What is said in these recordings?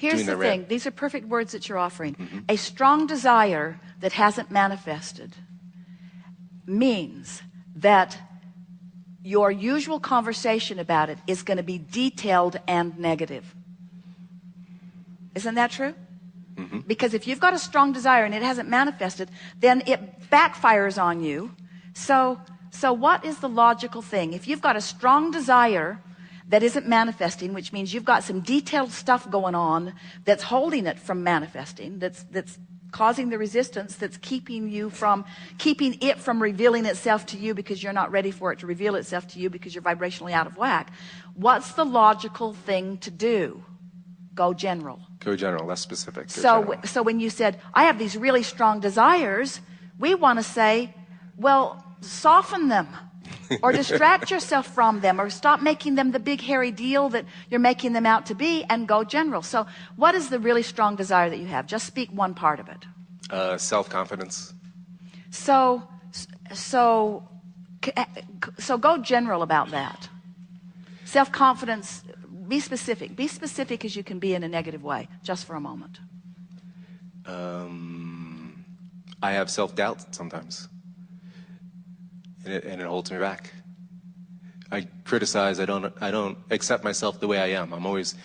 Here's the thing. These are perfect words that you're offering. A strong desire that hasn't manifested means that your usual conversation about it is going to be detailed and negative. Isn't that true? Because if you've got a strong desire and it hasn't manifested, then it backfires on you. So what is the logical thing? If you've got a strong desire that isn't manifesting, which means you've got some detailed stuff going on that's holding it from manifesting, that's causing the resistance, that's keeping it from revealing itself to you because you're not ready for it to reveal itself to you because you're vibrationally out of whack. What's the logical thing to do? Go general. Go general, less specific. So when you said, I have these really strong desires, we want to say, well, soften them or distract yourself from them or stop making them the big hairy deal that you're making them out to be and go general. So what is the really strong desire that you have? Just speak one part of it. Self-confidence. So go general about that. Self-confidence. Be specific. Be specific as you can be in a negative way, just for a moment. I have self-doubt sometimes, and it holds me back. I criticize. I don't accept myself the way I am. I'm always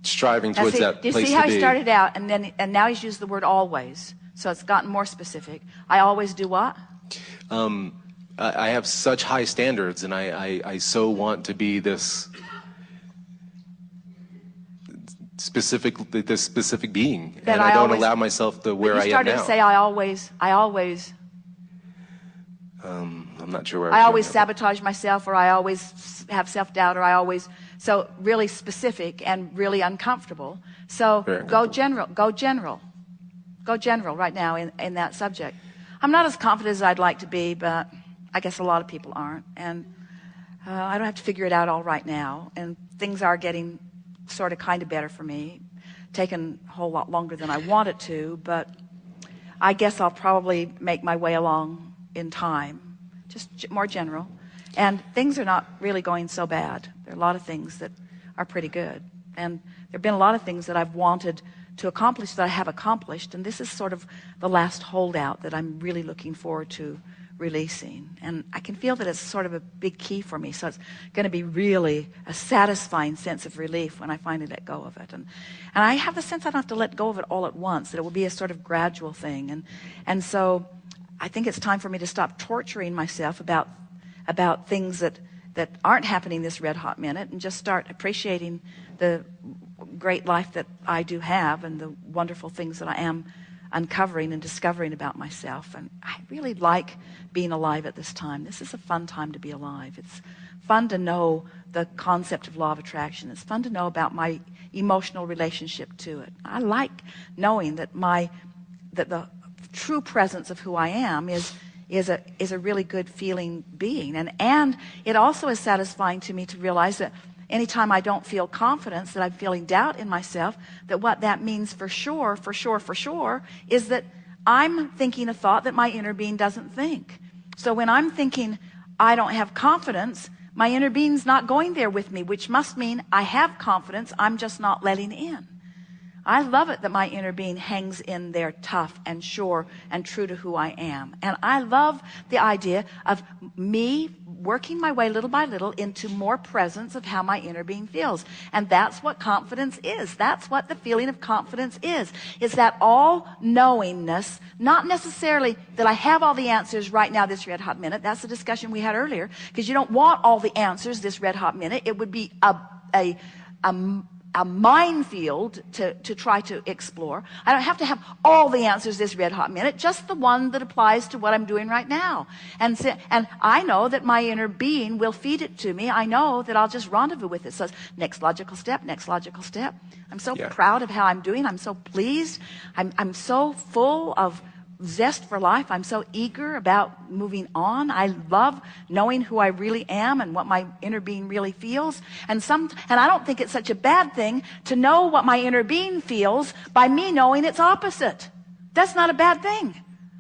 striving towards that place to be. You see how he started out, and now he's used the word always, so it's gotten more specific. I always do what? I have such high standards, and I so want to be this specific being, and I don't allow myself to where I am now. You started to say I always. I'm not sure where I always sabotage myself, or I always have self-doubt, or I always, so really specific and really uncomfortable. So go general right now in that subject. I'm not as confident as I'd like to be, but I guess a lot of people aren't, and I don't have to figure it out all right now, and things are getting sort of kind of better for me, taken a whole lot longer than I want it to, but I guess I'll probably make my way along in time, just more general. And things are not really going so bad. There are a lot of things that are pretty good, and there have been a lot of things that I've wanted to accomplish that I have accomplished, and this is sort of the last holdout that I'm really looking forward to releasing, and I can feel that it's sort of a big key for me, so it's going to be really a satisfying sense of relief when I finally let go of it, and I have the sense I don't have to let go of it all at once, that it will be a sort of gradual thing, and so I think it's time for me to stop torturing myself about things that aren't happening this red hot minute, and just start appreciating the great life that I do have and the wonderful things that I am uncovering and discovering about myself. And I really like being alive at this time. This is a fun time to be alive. It's fun to know the concept of law of attraction. It's fun to know about my emotional relationship to it. I like knowing that the true presence of who I am is a really good feeling being. And it also is satisfying to me to realize that anytime I don't feel confidence, that I'm feeling doubt in myself, that what that means for sure, is that I'm thinking a thought that my inner being doesn't think. So when I'm thinking I don't have confidence, my inner being's not going there with me, which must mean I have confidence, I'm just not letting in. I love it that my inner being hangs in there tough and sure and true to who I am. And I love the idea of me working my way little by little into more presence of how my inner being feels. And that's what confidence is. That's what the feeling of confidence is. It's that all-knowingness, not necessarily that I have all the answers right now this red hot minute. That's the discussion we had earlier, because you don't want all the answers this red hot minute. It would be a minefield to try to explore. I don't have to have all the answers this red hot minute, just the one that applies to what I'm doing right now. And I know that my inner being will feed it to me. I know that I'll just rendezvous with it. So it's next logical step. I'm so proud of how I'm doing. I'm so pleased. I'm so full of zest for life. I'm so eager about moving on. I love knowing who I really am and what my inner being really feels. And I don't think it's such a bad thing to know what my inner being feels by me knowing its opposite. That's not a bad thing.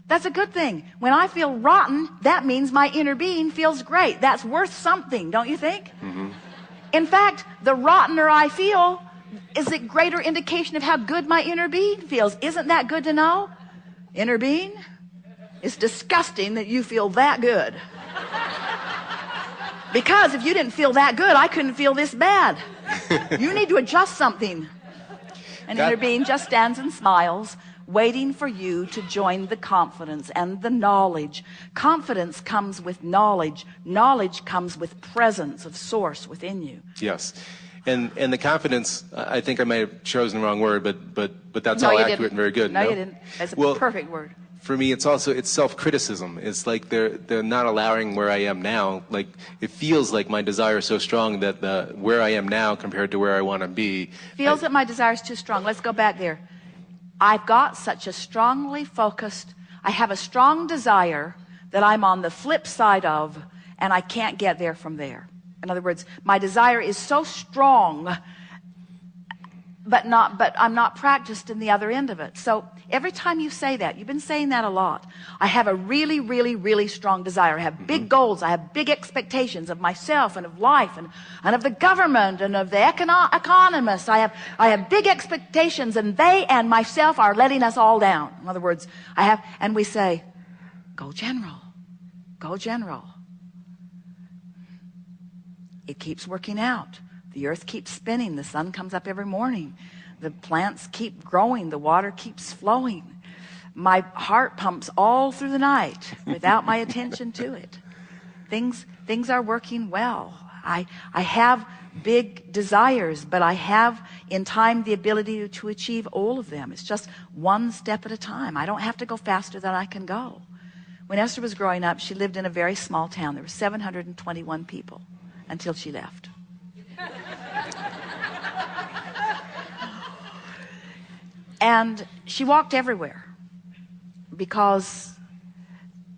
That's a good thing. When I feel rotten, that means my inner being feels great. That's worth something, don't you think? Mm-hmm. In fact, the rottener I feel, is a greater indication of how good my inner being feels. Isn't that good to know? Inner being? It's disgusting that you feel that good. Because if you didn't feel that good, I couldn't feel this bad. You need to adjust something. And inner being just stands and smiles, waiting for you to join the confidence and the knowledge. Confidence comes with knowledge. Knowledge comes with presence of source within you. Yes. And the confidence, I think I might have chosen the wrong word, but that's all accurate and very good. No, you didn't. That's a perfect word. For me, it's self-criticism. It's like they're not allowing where I am now. Like, it feels like my desire is so strong that where I am now compared to where I want to be. Feels that my desire is too strong. Let's go back there. I've got such a strongly focused, I have a strong desire that I'm on the flip side of, and I can't get there from there. In other words, my desire is so strong, but I'm not practiced in the other end of it. So every time you say that, you've been saying that a lot. I have a really, really, really strong desire. I have big goals. I have big expectations of myself and of life and of the government and of the economists. I have big expectations, and they and myself are letting us all down. In other words, and we say, go general, go general. It keeps working out. The earth keeps spinning. The sun comes up every morning. The plants keep growing. The water keeps flowing. My heart pumps all through the night without my attention to it. Things are working well. I have big desires, but I have in time the ability to achieve all of them. It's just one step at a time. I don't have to go faster than I can go. When Esther was growing up, she lived in a very small town. There were 721 people until she left. And she walked everywhere because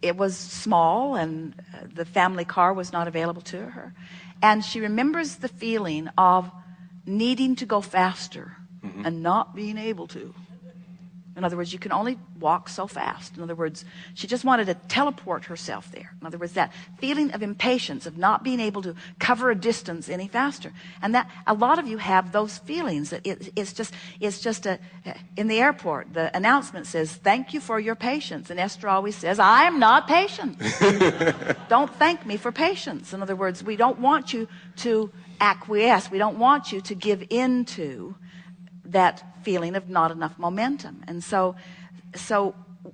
it was small and the family car was not available to her. And she remembers the feeling of needing to go faster and not being able to. In other words, you can only walk so fast. In other words, she just wanted to teleport herself there. In other words, that feeling of impatience, of not being able to cover a distance any faster. And that a lot of you have those feelings. That it's just in the airport, the announcement says, "Thank you for your patience." And Esther always says, "I'm not patient." Don't thank me for patience. In other words, we don't want you to acquiesce. We don't want you to give in to that feeling of not enough momentum. And so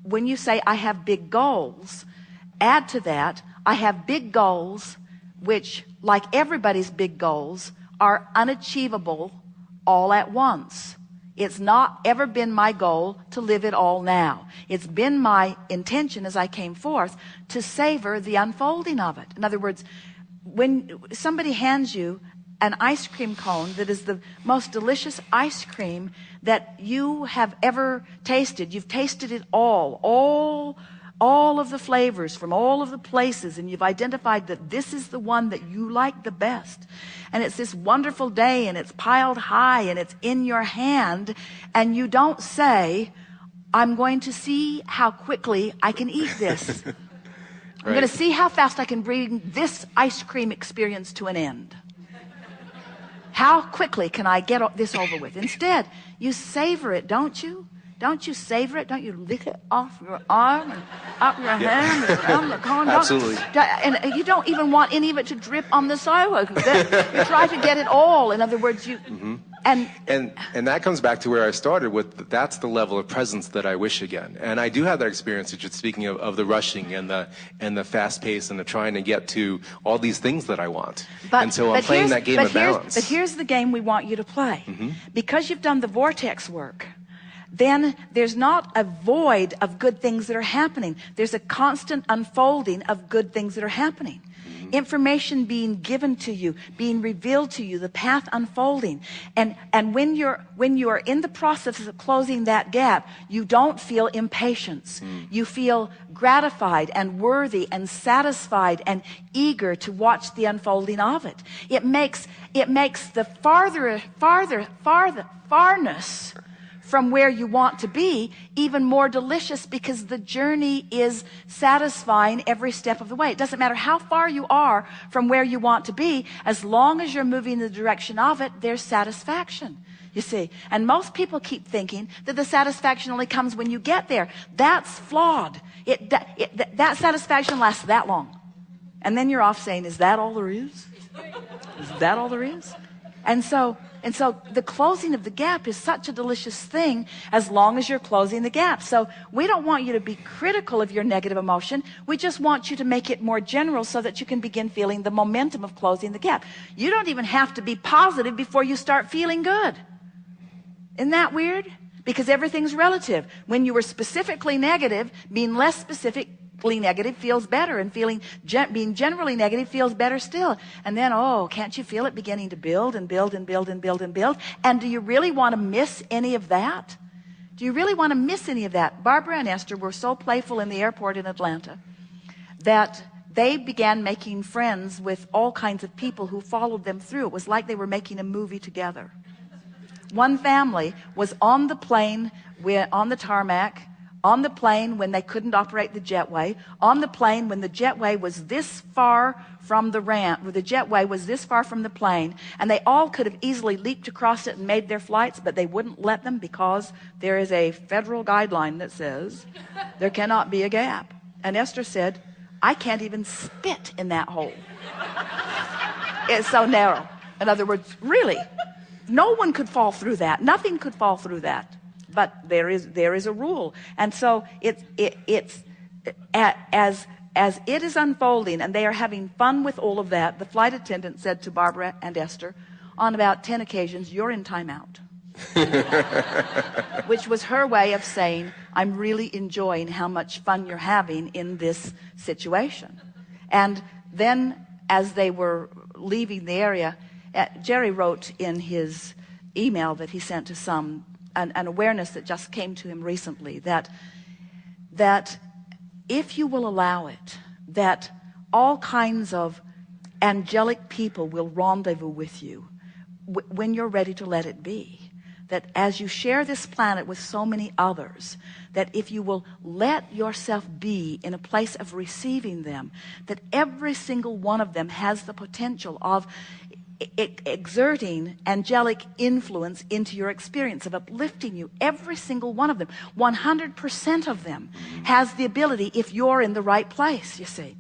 when you say I have big goals, add to that, I have big goals which, like everybody's big goals, are unachievable all at once. It's not ever been my goal to live it all now. It's been my intention as I came forth to savor the unfolding of it. In other words, when somebody hands you an ice cream cone that is the most delicious ice cream that you have ever tasted. You've tasted it all of the flavors from all of the places, and you've identified that this is the one that you like the best. And it's this wonderful day, and it's piled high, and it's in your hand, and you don't say, "I'm going to see how quickly I can eat this." I'm going to see how fast I can bring this ice cream experience to an end. How quickly can I get this over with? Instead, you savor it, don't you? Don't you savor it? Don't you lick it off your arm and up your hand and around the cone? Absolutely. And you don't even want any of it to drip on the sidewalk. You try to get it all. In other words, you... And that comes back to where I started with, that's the level of presence that I wish again. And I do have that experience, just speaking of the rushing and the fast pace and the trying to get to all these things that I want. And so I'm playing that game of balance. But here's the game we want you to play. Because you've done the vortex work, then there's not a void of good things that are happening. There's a constant unfolding of good things that are happening. Information being given to you, being revealed to you, the path unfolding. And when you are in the process of closing that gap, you don't feel impatience. You feel gratified and worthy and satisfied and eager to watch the unfolding of it. It makes the farness from where you want to be even more delicious, because the journey is satisfying every step of the way. It doesn't matter how far you are from where you want to be, as long as you're moving in the direction of it, there's satisfaction. You see, and most people keep thinking that the satisfaction only comes when you get there. That's flawed. That satisfaction lasts that long. And then you're off saying, is that all there is? Is that all there is? And so the closing of the gap is such a delicious thing as long as you're closing the gap. So we don't want you to be critical of your negative emotion. We just want you to make it more general so that you can begin feeling the momentum of closing the gap. You don't even have to be positive before you start feeling good. Isn't that weird? Because everything's relative. When you were specifically negative, being less specifically negative feels better, and being generally negative feels better still. And then, oh, can't you feel it beginning to build and build and build and build and build? And do you really want to miss any of that? Do you really want to miss any of that? Barbara and Esther were so playful in the airport in Atlanta that they began making friends with all kinds of people who followed them through. It was like they were making a movie together. One family was on the plane, on the tarmac, on the plane when they couldn't operate the jetway, on the plane when the jetway was this far from the ramp, where the jetway was this far from the plane, and they all could have easily leaped across it and made their flights, but they wouldn't let them because there is a federal guideline that says there cannot be a gap. And Esther said, I can't even spit in that hole. It's so narrow. In other words, really, no one could fall through that. Nothing could fall through that. But there is a rule. And so it's as it is unfolding and they are having fun with all of that, the flight attendant said to Barbara and Esther, on about 10 occasions, you're in timeout. Which was her way of saying, I'm really enjoying how much fun you're having in this situation. And then as they were leaving the area, Jerry wrote in his email that he sent to some, an awareness that just came to him recently, that if you will allow it, that all kinds of angelic people will rendezvous with you when you're ready to let it be. That as you share this planet with so many others, that if you will let yourself be in a place of receiving them, that every single one of them has the potential of exerting angelic influence into your experience, of uplifting you. Every single one of them, 100% of them, has the ability if you're in the right place, you see.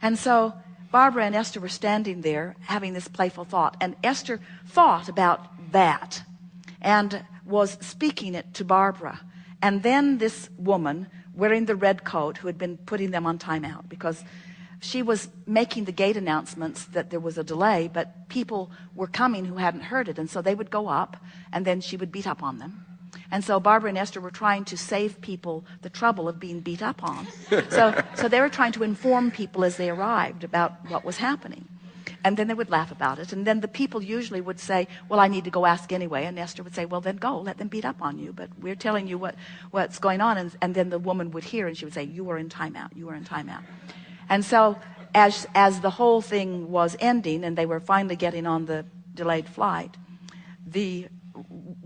And so Barbara and Esther were standing there having this playful thought, and Esther thought about that and was speaking it to Barbara. And then this woman wearing the red coat, who had been putting them on timeout because she was making the gate announcements that there was a delay, but people were coming who hadn't heard it. And so they would go up, and then she would beat up on them. And so Barbara and Esther were trying to save people the trouble of being beat up on. So they were trying to inform people as they arrived about what was happening. And then they would laugh about it. And then the people usually would say, well, I need to go ask anyway. And Esther would say, well, then go, let them beat up on you. But we're telling you what's going on. And then the woman would hear, and she would say, you are in timeout, you are in timeout. And so as the whole thing was ending and they were finally getting on the delayed flight, the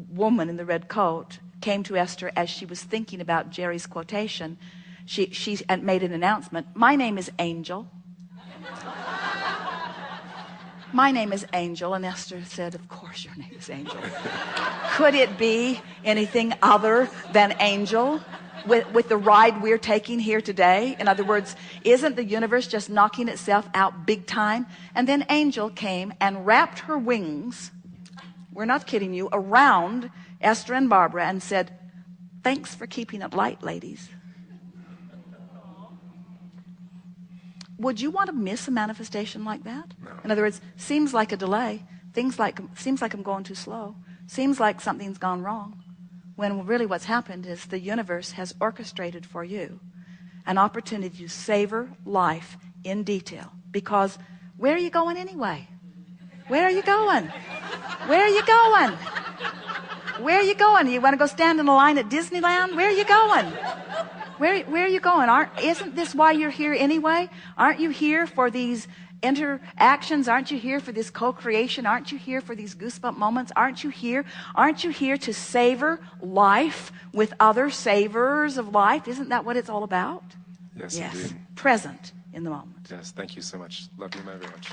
woman in the red coat came to Esther as she was thinking about Jerry's quotation. She made an announcement. My name is Angel. My name is Angel. And Esther said, of course your name is Angel. Could it be anything other than Angel? With the ride we're taking here today? In other words, isn't the universe just knocking itself out big time? And then Angel came and wrapped her wings, we're not kidding you, around Esther and Barbara and said, thanks for keeping it light, ladies. Would you want to miss a manifestation like that? No. In other words, seems like a delay. Seems like I'm going too slow. Seems like something's gone wrong. When really what's happened is the universe has orchestrated for you an opportunity to savor life in detail. Because where are you going anyway? Where are you going? Where are you going? Where are you going? You want to go stand in a line at Disneyland? Where are you going? Where are you going? Isn't this why you're here anyway? Aren't you here for these interactions? Aren't you here for this co-creation? Aren't you here for these goosebump moments? Aren't you here to savor life with other savors of life? Isn't that what it's all about? Yes, indeed. Present in the moment. Yes, thank you so much. Love you very much.